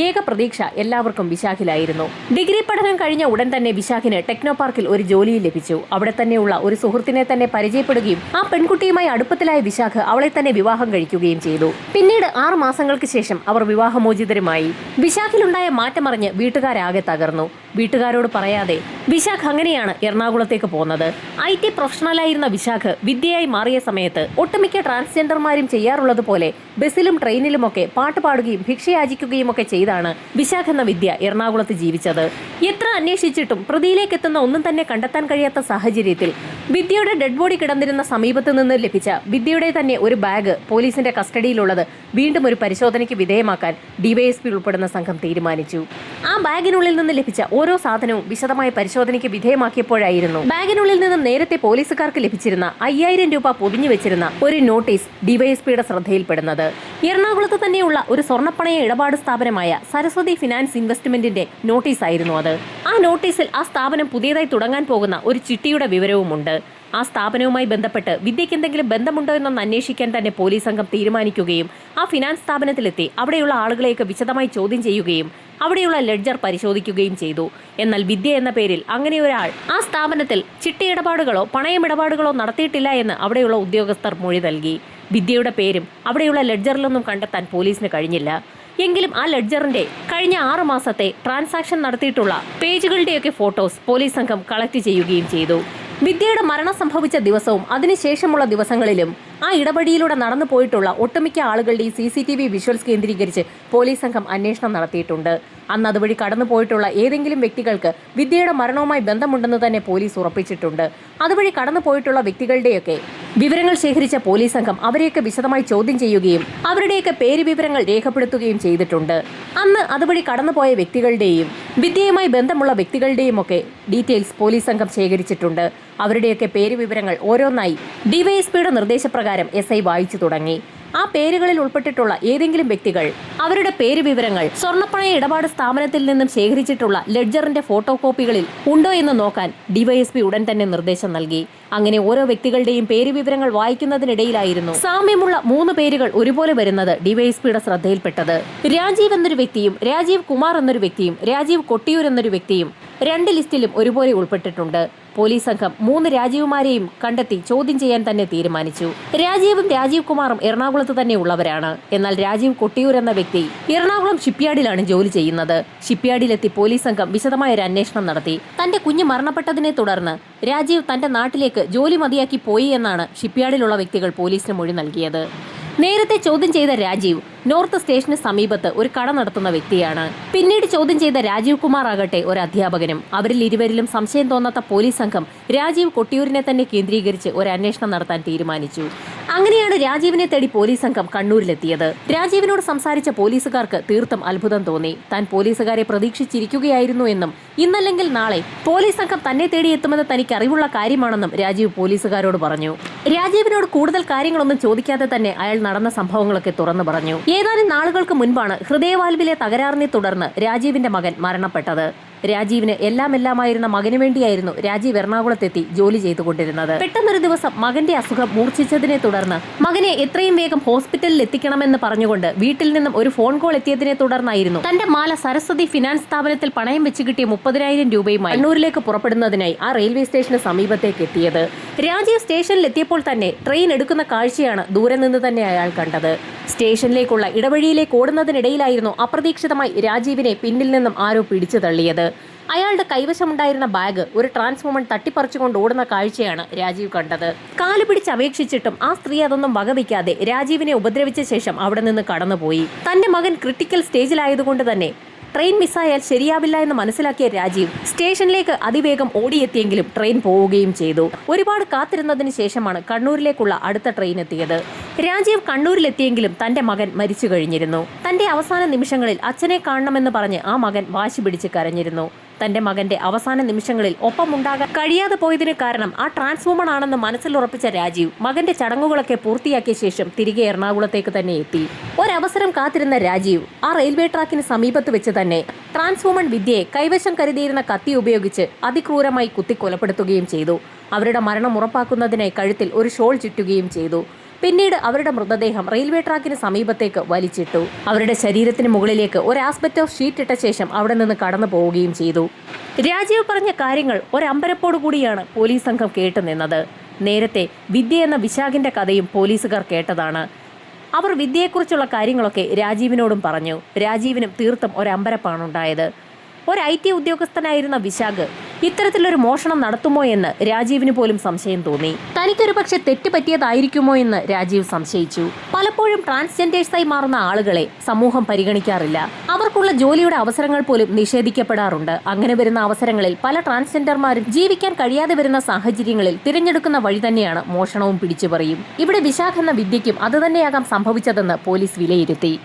ഏക പ്രതീക്ഷ എല്ലാവർക്കും വിശാഖിലായിരുന്നു. ഡിഗ്രി പഠനം കഴിഞ്ഞ ഉടൻ തന്നെ വിശാഖിന് ടെക്നോ പാർക്കിൽ ഒരു ജോലിയും ലഭിച്ചു. അവിടെ തന്നെയുള്ള ഒരു സുഹൃത്തിനെ തന്നെ പരിചയപ്പെടുകയും ആ പെൺകുട്ടിയുമായി അടുപ്പത്തിലായ വിശാഖ് അവളെ തന്നെ വിവാഹം കഴിക്കുകയും ചെയ്തു. പിന്നീട് 6 മാസങ്ങൾക്ക് ശേഷം അവർ വിവാഹമോചിതരുമായി. വിശാഖിലുണ്ടായ മാറ്റമറിഞ്ഞ് വീട്ടുകാരാകെ തകർന്നു. വീട്ടുകാരോട് പറയാതെ വിശാഖ് അങ്ങനെയാണ് എറണാകുളത്തേക്ക് പോകുന്നത്. IT പ്രൊഫഷണലായിരുന്ന വിശാഖ് വിദ്യയായി മാറിയ സമയത്ത് ഒട്ടുമിക്ക ട്രാൻസ്ജെൻഡർമാരും ചെയ്യാറുള്ളത് പോലെ ബസ്സിലും ട്രെയിനിലുമൊക്കെ പാട്ട് പാടുകയും ഭിക്ഷയാചിക്കുകയും ഒക്കെ ചെയ്താണ് വിശാഖ് എന്ന വിദ്യ എറണാകുളത്ത് ജീവിച്ചത്. എത്ര അന്വേഷിച്ചിട്ടും പ്രതിയിലേക്ക് എത്തുന്ന ഒന്നും തന്നെ കണ്ടെത്താൻ കഴിയാത്ത സാഹചര്യത്തിൽ വിദ്യയുടെ ഡെഡ് ബോഡി കിടന്നിരുന്ന സമീപത്ത് നിന്ന് ലഭിച്ച വിദ്യയുടെ തന്നെ ഒരു ബാഗ് പോലീസിന്റെ കസ്റ്റഡിയിലുള്ളത് വീണ്ടും ഒരു പരിശോധനയ്ക്ക് വിധേയമാക്കാൻ ഡിവൈഎസ്പി ഉൾപ്പെടുന്ന സംഘം തീരുമാനിച്ചു. ആ ബാഗിനുള്ളിൽ നിന്ന് ലഭിച്ച ഓരോ സാധനവും വിശദമായ പരിശോധനയ്ക്ക് വിധേയമാക്കിയപ്പോഴായിരുന്നു ബാഗിനുള്ളിൽ നിന്നും നേരത്തെ പോലീസുകാർക്ക് ലഭിച്ചിരുന്ന 5000 രൂപ പൊതിഞ്ഞു വെച്ചിരുന്ന ഒരു നോട്ടീസ് ഡിവൈഎസ്പിയുടെ ശ്രദ്ധയിൽപ്പെടുന്നത്. എറണാകുളത്ത് തന്നെയുള്ള ഒരു സ്വർണ്ണപ്പണയ ഇടപാട് സ്ഥാപനമായ സരസ്വതി ഫിനാൻസ് ഇൻവെസ്റ്റ്മെന്റിന്റെ നോട്ടീസ് ആയിരുന്നു അത്. ആ നോട്ടീസിൽ ആ സ്ഥാപനം പുതിയതായി തുടങ്ങാൻ പോകുന്ന ഒരു ചിട്ടിയുടെ വിവരവുമുണ്ട്. ആ സ്ഥാപനവുമായി ബന്ധപ്പെട്ട് വിദ്യയ്ക്ക് എന്തെങ്കിലും ബന്ധമുണ്ടോ എന്നൊന്ന് അന്വേഷിക്കാൻ തന്നെ പോലീസ് സംഘം തീരുമാനിക്കുകയും ആ ഫിനാൻസ് സ്ഥാപനത്തിലെത്തി അവിടെയുള്ള ആളുകളെയൊക്കെ വിശദമായി ചോദ്യം ചെയ്യുകയും അവിടെയുള്ള ലെഡ്ജർ പരിശോധിക്കുകയും ചെയ്തു. എന്നാൽ വിദ്യ എന്ന പേരിൽ അങ്ങനെ ഒരാൾ ആ സ്ഥാപനത്തിൽ ചിട്ടിയിടപാടുകളോ പണയമിടപാടുകളോ നടത്തിയിട്ടില്ല എന്ന് അവിടെയുള്ള ഉദ്യോഗസ്ഥർ മൊഴി നൽകി. വിദ്യയുടെ പേരും അവിടെയുള്ള ലെഡ്ജറിലൊന്നും കണ്ടെത്താൻ പോലീസിന് കഴിഞ്ഞില്ല. എങ്കിലും ആ ലെഡ്ജറിന്റെ കഴിഞ്ഞ 6 മാസത്തെ ട്രാൻസാക്ഷൻ നടത്തിയിട്ടുള്ള പേജുകളുടെയൊക്കെ ഫോട്ടോസ് പോലീസ് സംഘം കളക്ട് ചെയ്യുകയും ചെയ്തു. വിദ്യയുടെ മരണം സംഭവിച്ച ദിവസവും അതിനുശേഷമുള്ള ദിവസങ്ങളിലും ആ ഇടപെടിയിലൂടെ നടന്നു പോയിട്ടുള്ള ഒട്ടുമിക്ക ആളുകളുടെയും CCTV വിഷ്വൽസ് കേന്ദ്രീകരിച്ച് പോലീസ് സംഘം അന്വേഷണം നടത്തിയിട്ടുണ്ട്. അന്ന് അതുവഴി കടന്നു പോയിട്ടുള്ള ഏതെങ്കിലും വ്യക്തികൾക്ക് വിദ്യയുടെ മരണവുമായി ബന്ധമുണ്ടെന്ന് തന്നെ പോലീസ് ഉറപ്പിച്ചിട്ടുണ്ട്. അതുവഴി കടന്നു പോയിട്ടുള്ള വ്യക്തികളുടെയൊക്കെ വിവരങ്ങൾ ശേഖരിച്ച പോലീസ് സംഘം അവരെയൊക്കെ വിശദമായി ചോദ്യം ചെയ്യുകയും അവരുടെയൊക്കെ പേര് വിവരങ്ങൾ രേഖപ്പെടുത്തുകയും ചെയ്തിട്ടുണ്ട്. അന്ന് അതുവഴി കടന്നുപോയ വ്യക്തികളുടെയും വിദ്യയുമായി ബന്ധമുള്ള വ്യക്തികളുടെയും ഒക്കെ ഡീറ്റെയിൽസ് പോലീസ് സംഘം ശേഖരിച്ചിട്ടുണ്ട്. അവരുടെയൊക്കെ പേര് വിവരങ്ങൾ ഓരോന്നായി ഡിവൈഎസ്പിയുടെ നിർദ്ദേശപ്രകാരം SI വായിച്ചു തുടങ്ങി. ആ പേരുകളിൽ ഉൾപ്പെട്ടിട്ടുള്ള ഏതെങ്കിലും വ്യക്തികൾ അവരുടെ പേര് വിവരങ്ങൾ സ്വർണ്ണപ്പണയ ഇടപാട് സ്ഥാപനത്തിൽ നിന്നും ശേഖരിച്ചിട്ടുള്ള ലെഡ്ജറിന്റെ ഫോട്ടോ കോപ്പികളിൽ ഉണ്ടോ എന്ന് നോക്കാൻ ഡിവൈഎസ്പി ഉടൻ തന്നെ നിർദ്ദേശം നൽകി. അങ്ങനെ ഓരോ വ്യക്തികളുടെയും പേര് വിവരങ്ങൾ വായിക്കുന്നതിനിടയിലായിരുന്നു സാമ്യമുള്ള 3 പേരുകൾ ഒരുപോലെ വരുന്നത് ഡിവൈഎസ്പിയുടെ ശ്രദ്ധയിൽപ്പെട്ടത്. രാജീവ് എന്നൊരു വ്യക്തിയും രാജീവ് കുമാർ എന്നൊരു വ്യക്തിയും രാജീവ് കൊട്ടിയൂർ എന്നൊരു വ്യക്തിയും 2 ലിസ്റ്റിലും ഒരുപോലെ ഉൾപ്പെട്ടിട്ടുണ്ട്. പോലീസ് സംഘം 3 രാജീവുമാരെയും കണ്ടെത്തി ചോദ്യം ചെയ്യാൻ തന്നെ തീരുമാനിച്ചു. രാജീവും രാജീവ് കുമാറും എറണാകുളത്ത് തന്നെ ഉള്ളവരാണ്. എന്നാൽ രാജീവ് കൊട്ടിയൂർ എന്ന വ്യക്തി എറണാകുളം ഷിപ്പ്യാർഡിലാണ് ജോലി ചെയ്യുന്നത്. ഷിപ്പ്യാർഡിലെത്തി പോലീസ് സംഘം വിശദമായ ഒരു അന്വേഷണം നടത്തി. തന്റെ കുഞ്ഞ് മരണപ്പെട്ടതിനെ തുടർന്ന് രാജീവ് തന്റെ നാട്ടിലേക്ക് ജോലി മതിയാക്കി പോയി എന്നാണ് ഷിപ്പ്യാർഡിലുള്ള വ്യക്തികൾ പോലീസിന് മൊഴി നൽകിയത്. നേരത്തെ ചോദ്യം ചെയ്ത രാജീവ് നോർത്ത് സ്റ്റേഷന് സമീപത്ത് ഒരു കട നടത്തുന്ന വ്യക്തിയാണ്. പിന്നീട് ചോദ്യം ചെയ്ത രാജീവ് കുമാർ ആകട്ടെ ഒരു അധ്യാപകനും. അവരിൽ ഇരുവരിലും സംശയം തോന്നാത്ത പോലീസ് സംഘം രാജീവ് കൊട്ടിയൂരിനെ തന്നെ കേന്ദ്രീകരിച്ച് ഒരു അന്വേഷണം നടത്താൻ തീരുമാനിച്ചു. അങ്ങനെയാണ് രാജീവിനെ തേടി പോലീസ് സംഘം കണ്ണൂരിലെത്തിയത്. രാജീവിനോട് സംസാരിച്ച പോലീസുകാർക്ക് തീർത്തും അത്ഭുതം തോന്നി. താൻ പോലീസുകാരെ പ്രതീക്ഷിച്ചിരിക്കുകയായിരുന്നു എന്നും ഇന്നല്ലെങ്കിൽ നാളെ പോലീസ് സംഘം തന്നെ തേടിയെത്തുമെന്ന് തനിക്ക് അറിവുള്ള കാര്യമാണെന്നും രാജീവ് പോലീസുകാരോട് പറഞ്ഞു. രാജീവിനോട് കൂടുതൽ കാര്യങ്ങളൊന്നും ചോദിക്കാതെ തന്നെ അയാൾ നടന്ന സംഭവങ്ങളൊക്കെ തുറന്നു പറഞ്ഞു. ഏതാനും നാളുകൾക്ക് മുൻപാണ് ഹൃദയവാൽവിലെ തകരാറിനെ തുടർന്ന് രാജീവിന്റെ മകൻ മരണപ്പെട്ടത്. രാജീവിന് എല്ലാമായിരുന്ന മകനു വേണ്ടിയായിരുന്നു രാജീവ് എറണാകുളത്തെത്തി ജോലി ചെയ്തുകൊണ്ടിരുന്നത്. പെട്ടെന്നൊരു ദിവസം മകന്റെ അസുഖം മൂർച്ഛിച്ചതിനെ തുടർന്ന് മകനെ എത്രയും വേഗം ഹോസ്പിറ്റലിൽ എത്തിക്കണമെന്ന് പറഞ്ഞുകൊണ്ട് വീട്ടിൽ നിന്നും ഒരു ഫോൺ കോൾ എത്തിയതിനെ തുടർന്നായിരുന്നു തന്റെ മാല സരസ്വതി ഫിനാൻസ് സ്ഥാപനത്തിൽ പണയം വെച്ച് കിട്ടിയ 30,000 രൂപയുമായി കണ്ണൂരിലേക്ക് പുറപ്പെടുന്നതിനായി ആ റെയിൽവേ സ്റ്റേഷന് സമീപത്തേക്ക് എത്തിയത്. രാജീവ് സ്റ്റേഷനിൽ എത്തിയപ്പോൾ തന്നെ ട്രെയിൻ എടുക്കുന്ന കാഴ്ചയാണ് ദൂരെ നിന്ന് തന്നെ അയാൾ കണ്ടത്. സ്റ്റേഷനിലേക്കുള്ള ഇടവഴിയിലേക്ക് ഓടുന്നതിനിടയിലായിരുന്നു അപ്രതീക്ഷിതമായി രാജീവിനെ പിന്നിൽ നിന്നും ആരോ പിടിച്ചു തള്ളിയത്. അയാളുടെ കൈവശമുണ്ടായിരുന്ന ബാഗ് ഒരു ട്രാൻസ്ഫോമർ തട്ടിപ്പറിച്ചുകൊണ്ട് ഓടുന്ന കാഴ്ചയാണ് രാജീവ് കണ്ടത്. കാല് പിടിച്ച് അപേക്ഷിച്ചിട്ടും ആ സ്ത്രീ അതൊന്നും വകവയ്ക്കാതെ രാജീവിനെ ഉപദ്രവിച്ച ശേഷം അവിടെ നിന്ന് കടന്നുപോയി. തന്റെ മകൻ ക്രിട്ടിക്കൽ സ്റ്റേജിലായതുകൊണ്ട് തന്നെ ട്രെയിൻ മിസ്സായാൽ ശരിയാവില്ല എന്ന് മനസ്സിലാക്കിയ രാജീവ് സ്റ്റേഷനിലേക്ക് അതിവേഗം ഓടിയെത്തിയെങ്കിലും ട്രെയിൻ പോവുകയും ചെയ്തു. ഒരുപാട് കാത്തിരുന്നതിന് ശേഷമാണ് കണ്ണൂരിലേക്കുള്ള അടുത്ത ട്രെയിൻ എത്തിയത്. രാജീവ് കണ്ണൂരിലെത്തിയെങ്കിലും തന്റെ മകൻ മരിച്ചു കഴിഞ്ഞിരുന്നു. തന്റെ അവസാന നിമിഷങ്ങളിൽ അച്ഛനെ കാണണമെന്ന് പറഞ്ഞ് ആ മകൻ വാശി പിടിച്ച് കരഞ്ഞിരുന്നു. തന്റെ മകന്റെ അവസാന നിമിഷങ്ങളിൽ ഒപ്പമുണ്ടാകാൻ കഴിയാതെ പോയതിന് കാരണം ആ ട്രാൻസ് വുമൺ ആണെന്ന് മനസ്സിലുറപ്പിച്ച രാജീവ് മകന്റെ ചടങ്ങുകളൊക്കെ പൂർത്തിയാക്കിയ ശേഷം തിരികെ എറണാകുളത്തേക്ക് തന്നെ എത്തി. ഒരവസരം കാത്തിരുന്ന രാജീവ് ആ റെയിൽവേ ട്രാക്കിന് സമീപത്ത് വെച്ച് തന്നെ ട്രാൻസ് വുമൺ വിദ്യയെ കൈവശം കരുതിയിരുന്ന കത്തി ഉപയോഗിച്ച് അതിക്രൂരമായി കുത്തിക്കൊലപ്പെടുത്തുകയും ചെയ്തു. അവരുടെ മരണം ഉറപ്പാക്കുന്നതിനായി കഴുത്തിൽ ഒരു ഷോൾ ചുറ്റുകയും ചെയ്തു. പിന്നീട് അവരുടെ മൃതദേഹം റെയിൽവേ ട്രാക്കിന് സമീപത്തേക്ക് വലിച്ചിട്ടു. അവരുടെ ശരീരത്തിന് മുകളിലേക്ക് ഒരു ആസ്പെറ്റോസ് ഷീറ്റ് ഇട്ട ശേഷം അവിടെ നിന്ന് കടന്നു പോവുകയും ചെയ്തു. രാജീവ് പറഞ്ഞ കാര്യങ്ങൾ ഒരമ്പരപ്പോടു കൂടിയാണ് പോലീസ് സംഘം കേട്ടുനിന്നത്. നേരത്തെ വിദ്യ എന്ന വിശാഖിന്റെ കഥയും പോലീസുകാർ കേട്ടതാണ്. അവർ വിദ്യയെക്കുറിച്ചുള്ള കാര്യങ്ങളൊക്കെ രാജീവിനോടും പറഞ്ഞു. രാജീവിനും തീർത്തും ഒരമ്പരപ്പാണുണ്ടായത്. ഒരു IT ഉദ്യോഗസ്ഥനായിരുന്ന വിശാഖ് ഇത്തരത്തിലൊരു മോഷണം നടത്തുമോ എന്ന് രാജീവിന് പോലും സംശയം തോന്നി. തനിക്കൊരു പക്ഷെ തെറ്റ് പറ്റിയതായിരിക്കുമോ എന്ന് രാജീവ് സംശയിച്ചു. പലപ്പോഴും ട്രാൻസ്ജെൻഡേഴ്സായി മാറുന്ന ആളുകളെ സമൂഹം പരിഗണിക്കാറില്ല. അവർക്കുള്ള ജോലിയുടെ അവസരങ്ങൾ പോലും നിഷേധിക്കപ്പെടാറുണ്ട്. അങ്ങനെ വരുന്ന അവസരങ്ങളിൽ പല ട്രാൻസ്ജെൻഡർമാരും ജീവിക്കാൻ കഴിയാതെ വരുന്ന സാഹചര്യങ്ങളിൽ തിരഞ്ഞെടുക്കുന്ന വഴി തന്നെയാണ് മോഷണവും പിടിച്ചുപറിയും. ഇവിടെ വിശാഖ് എന്ന വിദ്യയ്ക്കും അതുതന്നെയാകാം സംഭവിച്ചതെന്ന് പോലീസ് വിലയിരുത്തി.